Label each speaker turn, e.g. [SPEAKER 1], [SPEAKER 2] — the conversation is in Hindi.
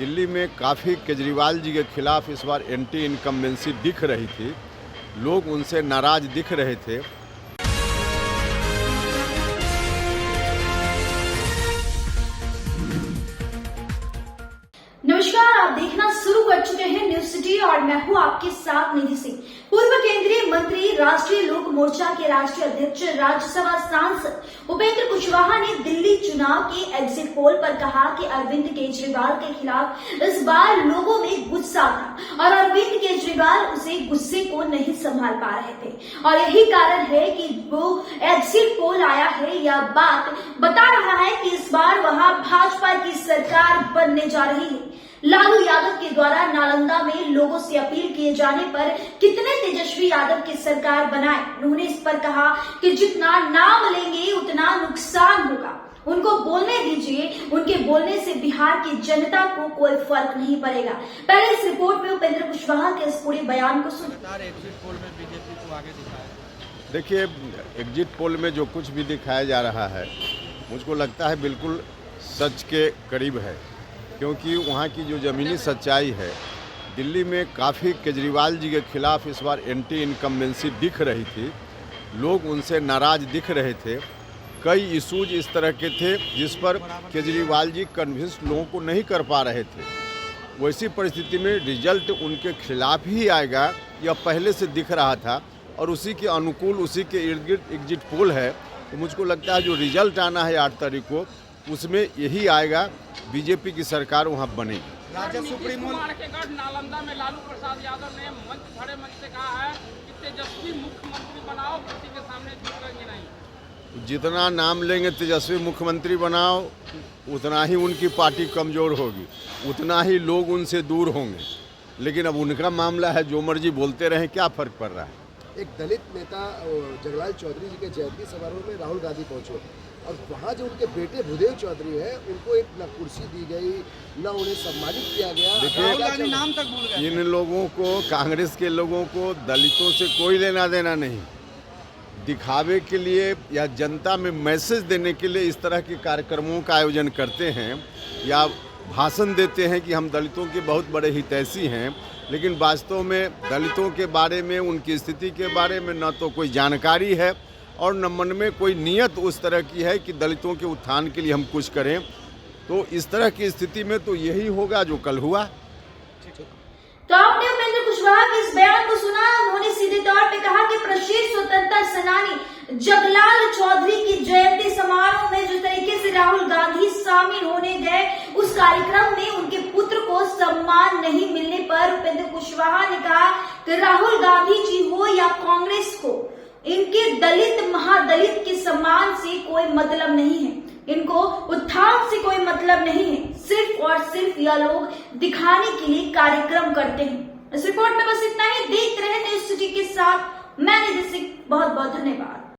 [SPEAKER 1] दिल्ली में काफ़ी केजरीवाल जी के खिलाफ इस बार एंटी इनकम्बेंसी दिख रही थी। लोग उनसे नाराज दिख रहे थे।
[SPEAKER 2] नमस्कार, आप देखना शुरू कर चुके हैं न्यूज सिटी और मैं हूं आपके साथ निधि सिंह। पूर्व केंद्रीय मंत्री, राष्ट्रीय लोक मोर्चा के राष्ट्रीय अध्यक्ष, राज्यसभा सांसद उपेंद्र कुशवाहा ने दिल्ली चुनाव के एग्जिट पोल पर कहा कि अरविंद केजरीवाल के खिलाफ इस बार लोगों में गुस्सा था और अरविंद केजरीवाल उसे गुस्से को नहीं संभाल पा रहे थे और यही कारण है कि वो एग्जिट पोल आया है। यह बात बता रहा है कि इस बार वहां भाजपा की सरकार बनने जा रही है। लालू यादव के द्वारा नालंदा में लोगों से अपील किए जाने पर कितने तेजस्वी यादव की सरकार बनाए। उन्होंने इस पर कहा कि जितना नाम लेंगे उतना नुकसान होगा, उनको बोलने दीजिए। उनके बोलने से बिहार की जनता को कोई फर्क नहीं पड़ेगा। पहले इस रिपोर्ट में उपेंद्र कुशवाहा के इस पूरे बयान को सुनिए।
[SPEAKER 3] एग्जिट पोल में बीजेपी को आगे दिखाया।
[SPEAKER 1] देखिए, एग्जिट पोल में जो कुछ भी दिखाया जा रहा है मुझको लगता है बिल्कुल सच के करीब है, क्योंकि वहाँ की जो ज़मीनी सच्चाई है, दिल्ली में काफ़ी केजरीवाल जी के खिलाफ इस बार एंटी इनकम्बेंसी दिख रही थी। लोग उनसे नाराज दिख रहे थे। कई इशूज इस तरह के थे जिस पर केजरीवाल जी कन्विंस लोगों को नहीं कर पा रहे थे। वैसी परिस्थिति में रिजल्ट उनके खिलाफ ही आएगा, यह पहले से दिख रहा था और उसी के अनुकूल, उसी के इर्द गिर्द एग्जिट पोल है। तो मुझको लगता है जो रिजल्ट आना है 8 तारीख को, उसमें यही आएगा, बीजेपी की सरकार वहां बनेगी।
[SPEAKER 3] राज्य सुप्रीमो
[SPEAKER 4] के गढ़ नालंदा में लालू प्रसाद यादव ने खड़े मंच से कहा है कि तेजस्वी मुख्यमंत्री बनाओ, किसी के सामने झुकेंगे नहीं।
[SPEAKER 1] जितना नाम लेंगे तेजस्वी मुख्यमंत्री बनाओ, उतना ही उनकी पार्टी कमजोर होगी, उतना ही लोग उनसे दूर होंगे। लेकिन अब उनका मामला है, जो मर्जी बोलते रहें, क्या फर्क पड़ रहा है।
[SPEAKER 5] एक दलित नेता जगलाल चौधरी जी के जयंती समारोह में राहुल गांधी पहुंचे और वहाँ जो उनके बेटे भूदेव चौधरी है, उनको एक न कुर्सी दी गई, न उन्हें सम्मानित किया गया।
[SPEAKER 1] देखिए,
[SPEAKER 3] नाम तक भूल गए।
[SPEAKER 1] इन लोगों को, कांग्रेस के लोगों को दलितों से कोई लेना देना नहीं। दिखावे के लिए या जनता में मैसेज देने के लिए इस तरह के कार्यक्रमों का आयोजन करते हैं या भाषण देते हैं कि हम दलितों के बहुत बड़े हितैषी हैं, लेकिन वास्तव में दलितों के बारे में, उनकी स्थिति के बारे में न तो कोई जानकारी है और न मन में कोई नियत उस तरह की है कि दलितों के उत्थान के लिए हम कुछ करें। तो इस तरह की स्थिति में तो यही होगा जो कल हुआ।
[SPEAKER 2] तो आपने उपेंद्र कुशवाहा के इस बयान को सुना। उन्होंने सीधे तौर पे कहा कि प्रसिद्ध स्वतंत्रता सेनानी जगलाल चौधरी की जयंती समारोह में जिस तरीके से राहुल गांधी शामिल होने गए, उस कार्यक्रम में उनके पुत्र को सम्मान नहीं मिलने पर उपेंद्र कुशवाहा ने कहा कि राहुल गांधी जी हो या कांग्रेस को, इनके दलित महादलित के सम्मान से कोई मतलब नहीं है, इनको उत्थान से कोई मतलब नहीं है। सिर्फ और सिर्फ यह लोग दिखाने के लिए कार्यक्रम करते हैं। इस रिपोर्ट में बस इतना ही। देखते रहे न्यूज सिटी के साथ। मैं निधि सिंह, बहुत बहुत धन्यवाद।